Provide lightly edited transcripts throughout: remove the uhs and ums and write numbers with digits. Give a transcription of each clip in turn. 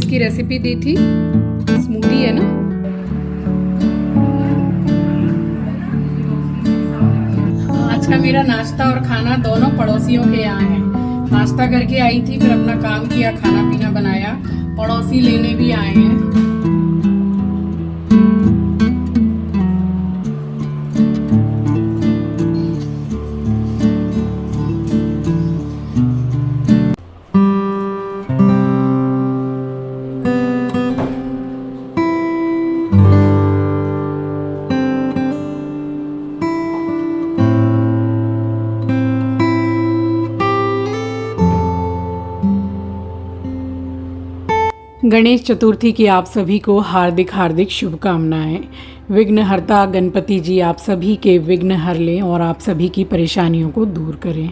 की रेसिपी दी थी, स्मूदी है ना। आज का मेरा नाश्ता और खाना दोनों पड़ोसियों के यहाँ है। नाश्ता करके आई थी, फिर अपना काम किया, खाना पीना बनाया। पड़ोसी लेने भी आए हैं। गणेश चतुर्थी की आप सभी को हार्दिक हार्दिक शुभकामनाएं। विघ्नहर्ता गणपति जी आप सभी के विघ्न हर लें और आप सभी की परेशानियों को दूर करें।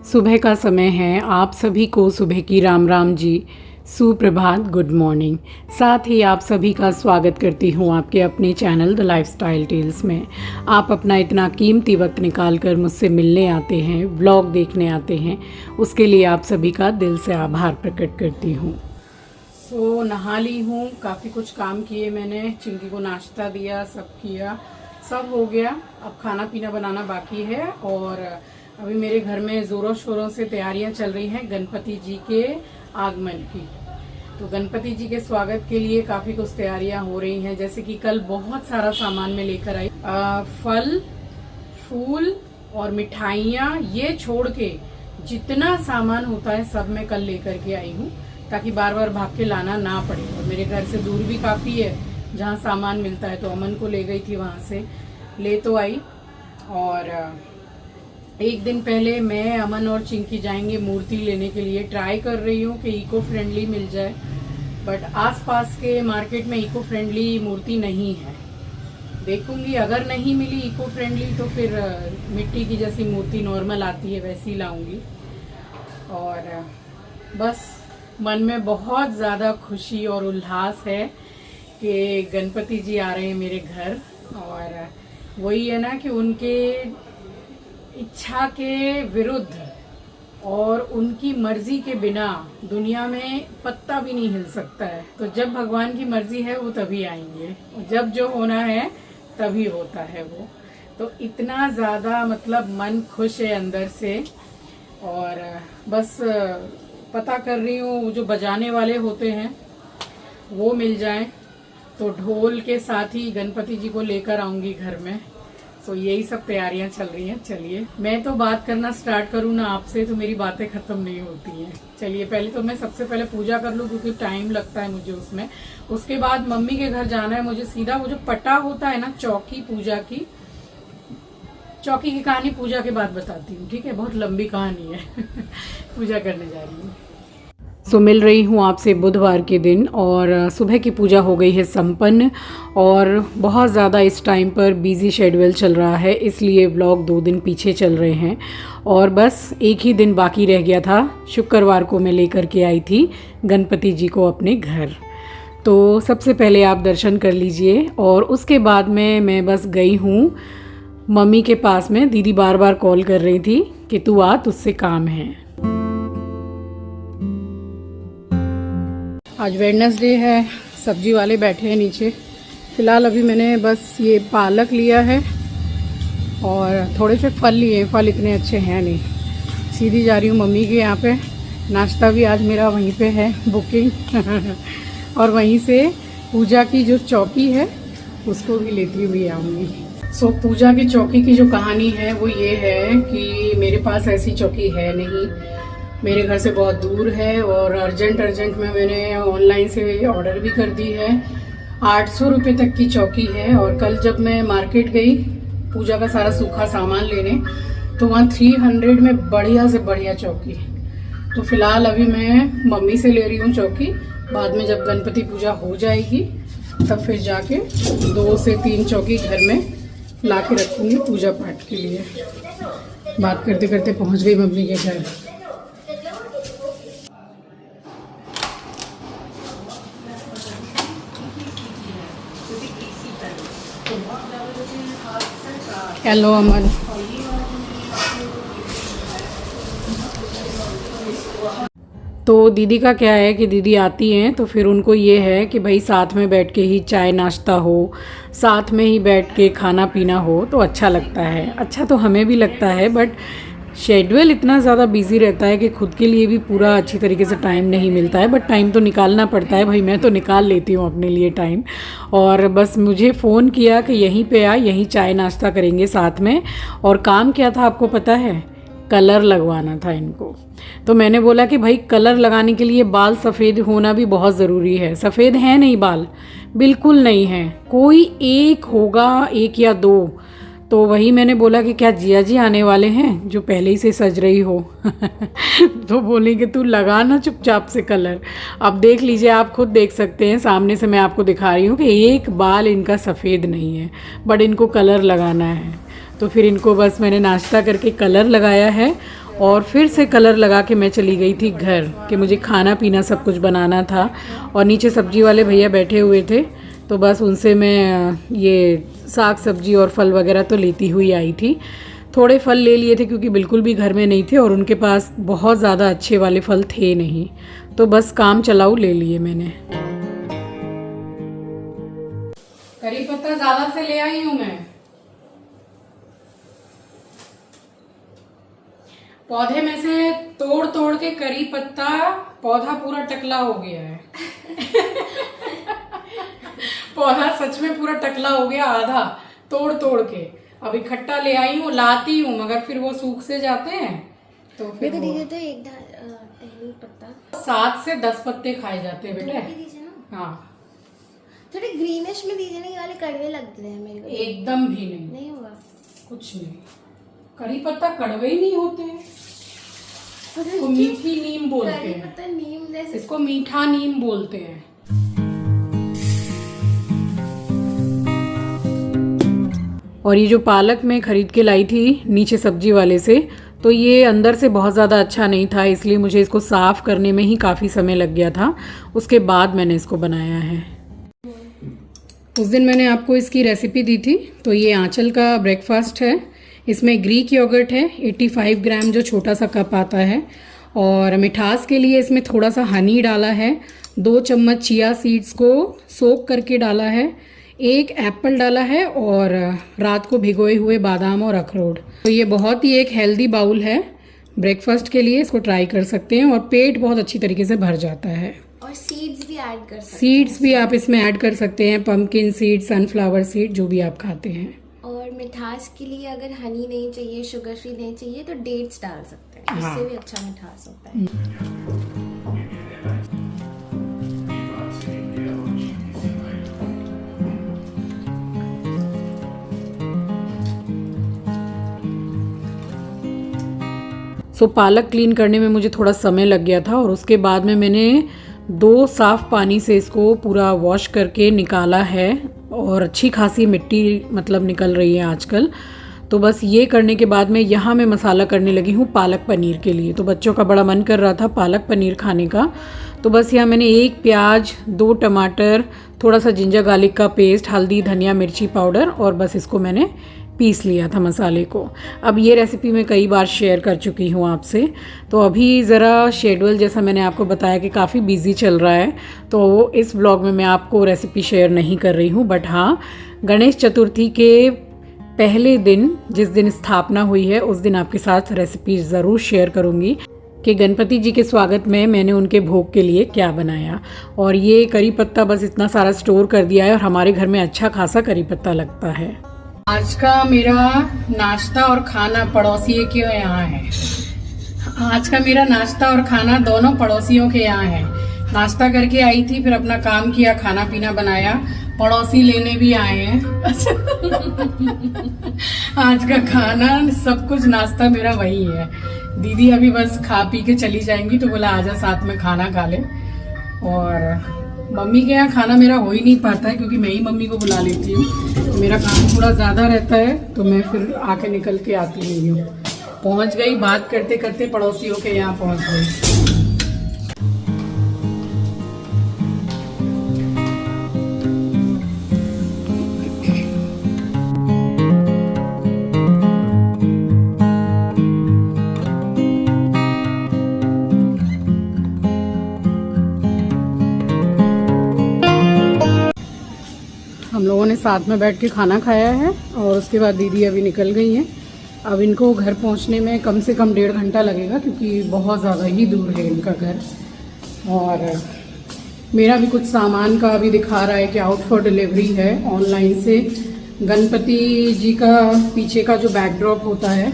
सुबह का समय है, आप सभी को सुबह की राम राम जी, सुप्रभात, गुड मॉर्निंग। साथ ही आप सभी का स्वागत करती हूँ आपके अपने चैनल द लाइफस्टाइल टेल्स में। आप अपना इतना कीमती वक्त निकाल कर मुझसे मिलने आते हैं, व्लॉग देखने आते हैं, उसके लिए आप सभी का दिल से आभार प्रकट करती हूँ। तो नहा ली हूँ, काफ़ी कुछ काम किए मैंने, चिंकी को नाश्ता दिया, सब किया, सब हो गया। अब खाना पीना बनाना बाकी है और अभी मेरे घर में ज़ोरों शोरों से तैयारियां चल रही हैं गणपति जी के आगमन की। तो गणपति जी के स्वागत के लिए काफ़ी कुछ तैयारियां हो रही हैं। जैसे कि कल बहुत सारा सामान मैं लेकर आई, फल, फूल और मिठाइयाँ, ये छोड़ के जितना सामान होता है सब मैं कल लेकर के आई हूँ, ताकि बार बार भाग के लाना ना पड़े। और मेरे घर से दूर भी काफ़ी है जहाँ सामान मिलता है, तो अमन को ले गई थी, वहाँ से ले तो आई। और एक दिन पहले मैं, अमन और चिंकी जाएंगे मूर्ति लेने के लिए। ट्राई कर रही हूँ कि इको फ्रेंडली मिल जाए, बट आसपास के मार्केट में इको फ्रेंडली मूर्ति नहीं है। देखूंगी, अगर नहीं मिली इको फ्रेंडली तो फिर मिट्टी की जैसी मूर्ति नॉर्मल आती है वैसी लाऊंगी। और बस मन में बहुत ज़्यादा खुशी और उल्लास है कि गणपति जी आ रहे हैं मेरे घर। और वही है ना कि उनके इच्छा के विरुद्ध और उनकी मर्जी के बिना दुनिया में पत्ता भी नहीं हिल सकता है। तो जब भगवान की मर्जी है वो तभी आएंगे, जब जो होना है तभी होता है वो। तो इतना ज़्यादा मतलब मन खुश है अंदर से। और बस पता कर रही हूँ वो जो बजाने वाले होते हैं वो मिल जाएं तो ढोल के साथ ही गणपति जी को लेकर आऊंगी घर में। तो यही सब तैयारियां चल रही हैं। चलिए, मैं तो बात करना स्टार्ट करूँ ना आपसे तो मेरी बातें खत्म नहीं होती हैं। चलिए, पहले तो मैं सबसे पहले पूजा कर लूँ क्योंकि टाइम लगता है मुझे उसमें। उसके बाद मम्मी के घर जाना है मुझे सीधा। वो जो पटा होता है ना चौकी, पूजा की चौकी की कहानी पूजा के बाद बताती हूँ, ठीक है? बहुत लंबी कहानी है। पूजा करने जा रही हूँ। सो मिल रही हूँ आपसे बुधवार के दिन और सुबह की पूजा हो गई है संपन्न। और बहुत ज़्यादा इस टाइम पर बिज़ी शेड्यूल चल रहा है, इसलिए व्लॉग 2 दिन पीछे चल रहे हैं। और बस एक ही दिन बाकी रह गया था। शुक्रवार को मैं लेकर के आई थी गणपति जी को अपने घर। तो सबसे पहले आप दर्शन कर लीजिए और उसके बाद में मैं बस गई हूँ मम्मी के पास में। दीदी बार बार कॉल कर रही थी कि तू आ, तुझसे काम है। आज वेडनेसडे है, सब्जी वाले बैठे हैं नीचे। फ़िलहाल अभी मैंने बस ये पालक लिया है और थोड़े से फल लिए। फल इतने अच्छे हैं नहीं। सीधी जा रही हूँ मम्मी के यहाँ पे। नाश्ता भी आज मेरा वहीं पे है, बुकिंग। और वहीं से पूजा की जो चौकी है उसको भी लेती हुई आऊँगी। सो पूजा की चौकी की जो कहानी है वो ये है कि मेरे पास ऐसी चौकी है नहीं, मेरे घर से बहुत दूर है। और अर्जेंट में मैंने ऑनलाइन से ऑर्डर भी कर दी है। 800 रुपये तक की चौकी है। और कल जब मैं मार्केट गई पूजा का सारा सूखा सामान लेने, तो वहाँ 300 में बढ़िया से बढ़िया चौकी। तो फिलहाल अभी मैं मम्मी से ले रही हूँ चौकी। बाद में जब गणपति पूजा हो जाएगी तब फिर जाके 2 से 3 चौकी घर में ला के रखूँगी पूजा पाठ के लिए। बात करते करते पहुँच गई मम्मी के घर। हेलो अमन। तो दीदी का क्या है कि दीदी आती हैं तो फिर उनको ये है कि भाई साथ में बैठ के ही चाय नाश्ता हो, साथ में ही बैठ के खाना पीना हो तो अच्छा लगता है। अच्छा तो हमें भी लगता है, बट शेड्यूल इतना ज़्यादा बिजी रहता है कि खुद के लिए भी पूरा अच्छी तरीके से टाइम नहीं मिलता है, बट टाइम तो निकालना पड़ता है भाई। मैं तो निकाल लेती हूँ अपने लिए टाइम। और बस मुझे फ़ोन किया कि यहीं पे आ, यहीं चाय नाश्ता करेंगे साथ में। और काम क्या था आपको पता है? कलर लगवाना था इनको। तो मैंने बोला कि भाई कलर लगाने के लिए बाल सफ़ेद होना भी बहुत ज़रूरी है। सफ़ेद है नहीं बाल, बिल्कुल नहीं है, कोई एक होगा, एक या दो। तो वही मैंने बोला कि क्या जिया जी आने वाले हैं जो पहले ही से सज रही हो? तो बोली कि तू लगा ना चुपचाप से कलर। अब देख लीजिए, आप खुद देख सकते हैं, सामने से मैं आपको दिखा रही हूँ कि एक बाल इनका सफ़ेद नहीं है, बट इनको कलर लगाना है। तो फिर इनको बस मैंने नाश्ता करके कलर लगाया है और फिर से कलर लगा के मैं चली गई थी घर, कि मुझे खाना पीना सब कुछ बनाना था। और नीचे सब्जी वाले भैया बैठे हुए थे, तो बस उनसे मैं ये साग सब्जी और फल वगैरह तो लेती हुई आई थी। थोड़े फल ले लिए थे क्योंकि बिल्कुल भी घर में नहीं थे और उनके पास बहुत ज़्यादा अच्छे वाले फल थे नहीं, तो बस काम चलाऊ ले लिए मैंने। करी पत्ता ज़्यादा से ले आई हूँ मैं। पौधे में से तोड़ तोड़ के करी पत्ता, पौधा पूरा टकला हो गया है। पौधा सच में पूरा टकला हो गया, आधा तोड़ तोड़ के। अब इकट्ठा ले आई हूँ, लाती हूँ, मगर फिर वो सूख से जाते हैं। तो फिर दीजिए तो एक टहनी पत्ता 7 से 10 पत्ते खाए जाते हैं बेटे। दीजिए ना। हाँ, थोड़े ग्रीनिश में दीजिए ना, ये वाले कड़वे लगते हैं मेरे को। एकदम भी नहीं, नहीं होगा कुछ नहीं। करी पत्ता कड़वे ही नहीं होते हैं, इसको मीठी नीम बोलते करी हैं। पत्ता नीम जैसे, इसको मीठा नीम बोलते हैं। और ये जो पालक मैं ख़रीद के लाई थी नीचे सब्जी वाले से, तो ये अंदर से बहुत ज़्यादा अच्छा नहीं था, इसलिए मुझे इसको साफ़ करने में ही काफ़ी समय लग गया था। उसके बाद मैंने इसको बनाया है। उस दिन मैंने आपको इसकी रेसिपी दी थी। तो ये आंचल का ब्रेकफास्ट है। इसमें ग्रीक योगर्ट है 85 ग्राम, जो छोटा सा कप आता है। और मिठास के लिए इसमें थोड़ा सा हनी डाला है, 2 चम्मच चिया सीड्स को सोक करके डाला है, 1 एप्पल डाला है और रात को भिगोए हुए बादाम और अखरोट। तो ये बहुत ही एक हेल्दी बाउल है ब्रेकफास्ट के लिए, इसको ट्राई कर सकते हैं और पेट बहुत अच्छी तरीके से भर जाता है। और सीड्स भी ऐड कर सकते हैं। सीड्स भी आप इसमें ऐड कर सकते हैं, पंपकिन सीड, सनफ्लावर सीड, जो भी आप खाते हैं। और मिठास के लिए अगर हनी नहीं चाहिए, शुगर फ्री नहीं चाहिए, तो डेट्स डाल सकते हैं, हाँ। इससे भी अच्छा मिठास होता है। सो पालक क्लीन करने में मुझे थोड़ा समय लग गया था और उसके बाद में मैंने 2 साफ़ पानी से इसको पूरा वॉश करके निकाला है और अच्छी खासी मिट्टी मतलब निकल रही है आजकल। तो बस ये करने के बाद में यहाँ मैं मसाला करने लगी हूँ पालक पनीर के लिए। तो बच्चों का बड़ा मन कर रहा था पालक पनीर खाने का, तो बस यहाँ मैंने 1 प्याज, 2 टमाटर, थोड़ा सा जिंजर गार्लिक का पेस्ट, हल्दी, धनिया, मिर्ची पाउडर और बस इसको मैंने पीस लिया था मसाले को। अब ये रेसिपी मैं कई बार शेयर कर चुकी हूँ आपसे। तो अभी ज़रा शेड्यूल जैसा मैंने आपको बताया कि काफ़ी बिजी चल रहा है, तो इस व्लॉग में मैं आपको रेसिपी शेयर नहीं कर रही हूँ। बट हाँ, गणेश चतुर्थी के पहले दिन, जिस दिन स्थापना हुई है, उस दिन आपके साथ रेसिपी ज़रूर शेयर करूँगी कि गणपति जी के स्वागत में मैंने उनके भोग के लिए क्या बनाया। और ये करी पत्ता बस इतना सारा स्टोर कर दिया है और हमारे घर में अच्छा खासा करी पत्ता लगता है। आज का मेरा नाश्ता और खाना पड़ोसियों के यहाँ है। आज का मेरा नाश्ता और खाना दोनों पड़ोसियों के यहाँ है। नाश्ता करके आई थी, फिर अपना काम किया, खाना पीना बनाया, पड़ोसी लेने भी आए हैं। आज का खाना सब कुछ नाश्ता मेरा वही है। दीदी अभी बस खा पी के चली जाएंगी, तो बोला आजा साथ में खाना खा ले। और मम्मी के यहाँ खाना मेरा हो ही नहीं पाता है क्योंकि मैं ही मम्मी को बुला लेती हूँ, तो मेरा काम थोड़ा ज़्यादा रहता है, तो मैं फिर आके निकल के आती नहीं हूँ। पहुँच गई, बात करते करते पड़ोसियों के यहाँ पहुँच गई। हम लोगों ने साथ में बैठ के खाना खाया है और उसके बाद दीदी अभी निकल गई हैं। अब इनको घर पहुंचने में कम से कम 1.5 घंटा लगेगा क्योंकि बहुत ज़्यादा ही दूर है इनका घर। और मेरा भी कुछ सामान का अभी दिखा रहा है कि आउट फॉर डिलीवरी है ऑनलाइन से। गणपति जी का पीछे का जो बैकड्रॉप होता है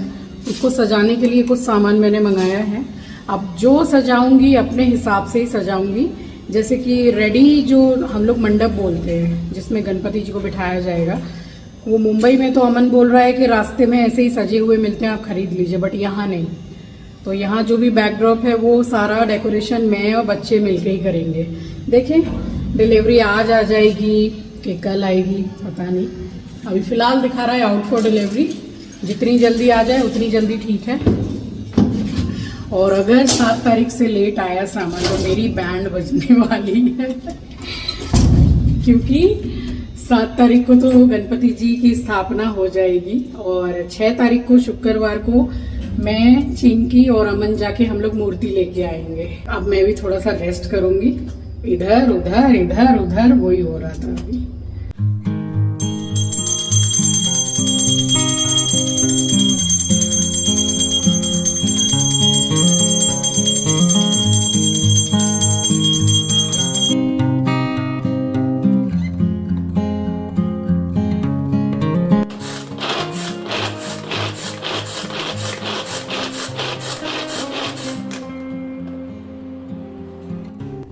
उसको सजाने के लिए कुछ सामान मैंने मंगाया है। अब जो सजाऊंगी अपने हिसाब से ही सजाऊंगी, जैसे कि रेडी जो हम लोग मंडप बोलते हैं जिसमें गणपति जी को बिठाया जाएगा, वो मुंबई में तो अमन बोल रहा है कि रास्ते में ऐसे ही सजे हुए मिलते हैं, आप खरीद लीजिए, बट यहाँ नहीं। तो यहाँ जो भी बैकड्रॉप है वो सारा डेकोरेशन मैं और बच्चे मिलके ही करेंगे। देखें डिलीवरी आज आ जाएगी कि कल आएगी पता नहीं। अभी फ़िलहाल दिखा रहा है आउट फॉर डिलीवरी, जितनी जल्दी आ जाए उतनी जल्दी ठीक है। और अगर 7 तारीख से लेट आया सामान तो मेरी बैंड बजने वाली है क्योंकि 7 तारीख को तो गणपति जी की स्थापना हो जाएगी और 6 तारीख को शुक्रवार को मैं, चिंकी और अमन जाके हम लोग मूर्ति लेके आएंगे। अब मैं भी थोड़ा सा रेस्ट करूंगी, इधर उधर इधर उधर वही हो रहा था अभी।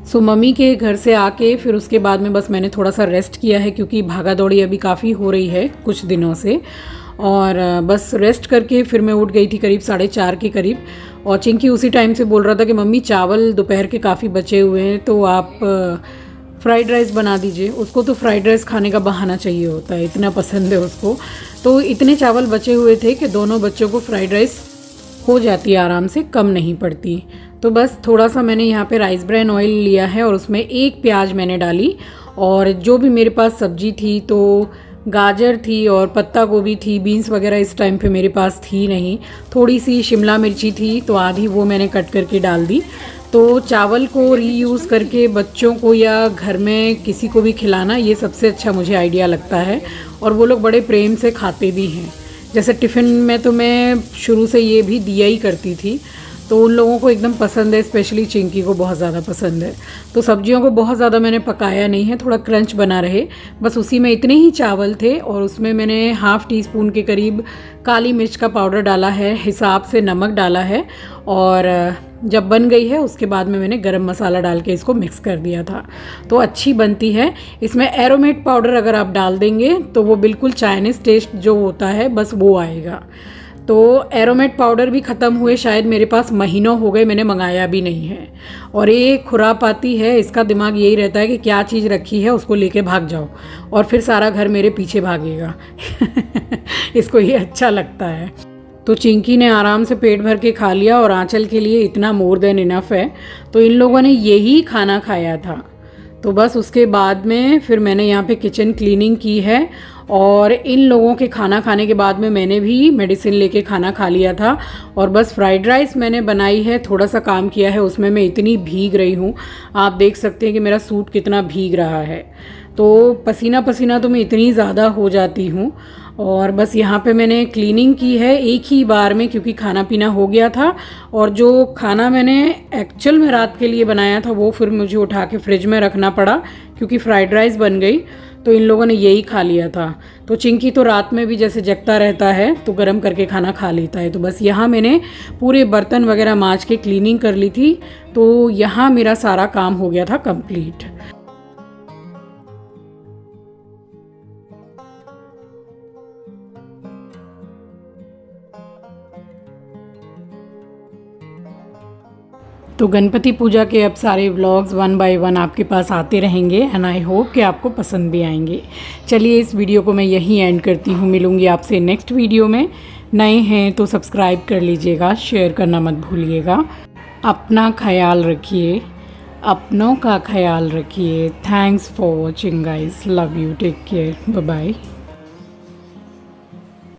सो मम्मी के घर से आके फिर उसके बाद में बस मैंने थोड़ा सा रेस्ट किया है क्योंकि भागा दौड़ी अभी काफ़ी हो रही है कुछ दिनों से। और बस रेस्ट करके फिर मैं उठ गई थी करीब 4:30 के करीब। और चिंकी उसी टाइम से बोल रहा था कि मम्मी चावल दोपहर के काफ़ी बचे हुए हैं तो आप फ्राइड राइस बना दीजिए। उसको तो फ्राइड राइस खाने का बहाना चाहिए होता है, इतना पसंद है उसको। तो इतने चावल बचे हुए थे कि दोनों बच्चों को फ्राइड राइस हो जाती है आराम से, कम नहीं पड़ती। तो बस थोड़ा सा मैंने यहाँ पे राइस ब्रान ऑयल लिया है और उसमें 1 प्याज मैंने डाली। और जो भी मेरे पास सब्जी थी तो गाजर थी और पत्ता गोभी थी, बीन्स वगैरह इस टाइम पे मेरे पास थी नहीं। थोड़ी सी शिमला मिर्ची थी तो आधी वो मैंने कट करके डाल दी। तो चावल को रीयूज़ करके बच्चों को या घर में किसी को भी खिलाना, ये सबसे अच्छा मुझे आइडिया लगता है और वो लोग बड़े प्रेम से खाते भी हैं। जैसे टिफ़िन में तो मैं शुरू से ये भी दिया ही करती थी, तो उन लोगों को एकदम पसंद है, स्पेशली चिंकी को बहुत ज़्यादा पसंद है। तो सब्जियों को बहुत ज़्यादा मैंने पकाया नहीं है, थोड़ा क्रंच बना रहे, बस उसी में इतने ही चावल थे। और उसमें मैंने ½ टीस्पून के करीब काली मिर्च का पाउडर डाला है, हिसाब से नमक डाला है। और जब बन गई है उसके बाद में मैंने गरम मसाला डाल के इसको मिक्स कर दिया था, तो अच्छी बनती है। इसमें एरोमेट पाउडर अगर आप डाल देंगे तो वो बिल्कुल चाइनीज़ टेस्ट जो होता है बस वो आएगा। तो एरोमेट पाउडर भी ख़त्म हुए शायद मेरे पास महीनों हो गए, मैंने मंगाया भी नहीं है। और ये खुरापाती है, इसका दिमाग यही रहता है कि क्या चीज़ रखी है उसको लेके भाग जाओ और फिर सारा घर मेरे पीछे भागेगा इसको ये अच्छा लगता है। तो चिंकी ने आराम से पेट भर के खा लिया और आंचल के लिए इतना मोर देन इनफ है। तो इन लोगों ने यही खाना खाया था। तो बस उसके बाद में फिर मैंने यहाँ पे किचन क्लीनिंग की है और इन लोगों के खाना खाने के बाद में मैंने भी मेडिसिन लेके खाना खा लिया था। और बस फ्राइड राइस मैंने बनाई है, थोड़ा सा काम किया है उसमें, मैं इतनी भीग रही हूँ, आप देख सकते हैं कि मेरा सूट कितना भीग रहा है। तो पसीना पसीना तो मैं इतनी ज़्यादा हो जाती हूँ। और बस यहाँ पे मैंने क्लीनिंग की है एक ही बार में क्योंकि खाना पीना हो गया था। और जो खाना मैंने एक्चुअल में रात के लिए बनाया था वो फिर मुझे उठा के फ्रिज में रखना पड़ा क्योंकि फ्राइड राइस बन गई, तो इन लोगों ने यही खा लिया था। तो चिंकी तो रात में भी जैसे जगता रहता है तो गर्म करके खाना खा लेता है। तो बस यहाँ मैंने पूरे बर्तन वगैरह मांज के क्लीनिंग कर ली थी, तो यहाँ मेरा सारा काम हो गया था कंप्लीट। तो गणपति पूजा के अब सारे व्लॉग्स 1 बाय 1 आपके पास आते रहेंगे एंड आई होप कि आपको पसंद भी आएंगे। चलिए इस वीडियो को मैं यहीं एंड करती हूँ, मिलूँगी आपसे नेक्स्ट वीडियो में। नए हैं तो सब्सक्राइब कर लीजिएगा, शेयर करना मत भूलिएगा। अपना ख्याल रखिए, अपनों का ख्याल रखिए। Thanks for watching guys, love you, take care, bye bye.